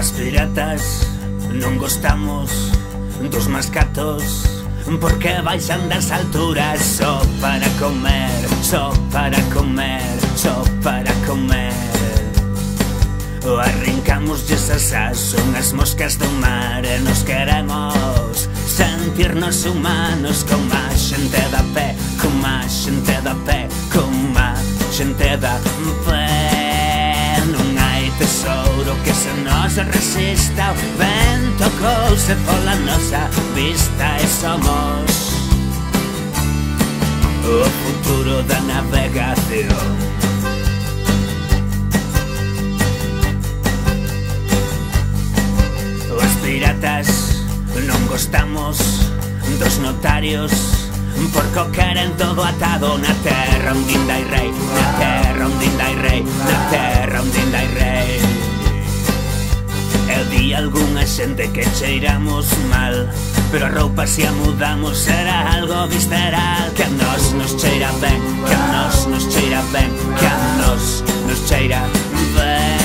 As piratas non gostamos dos mascatos, porque baixan das alturas só para comer, só para comer, só para comer. Arrancamos esas son as moscas do mar e nos queremos sentirnos humanos como a xente da pé, como a xente da pé, como a xente da pé. Non hai tesouro que se nos resista, o vento couse pola nosa vista e somos o futuro da navegación. Os piratas non gostamos dos notarios, porque o queren todo atado na terra onde ainda hai rei, na terra onde ainda hai rei, na terra onde ainda hai rei. E di algunha xente que cheiramos mal, pero a roupa se a mudamos será algo visceral. Que a nos cheira ben, que a nos cheira ben, que a nos cheira ben.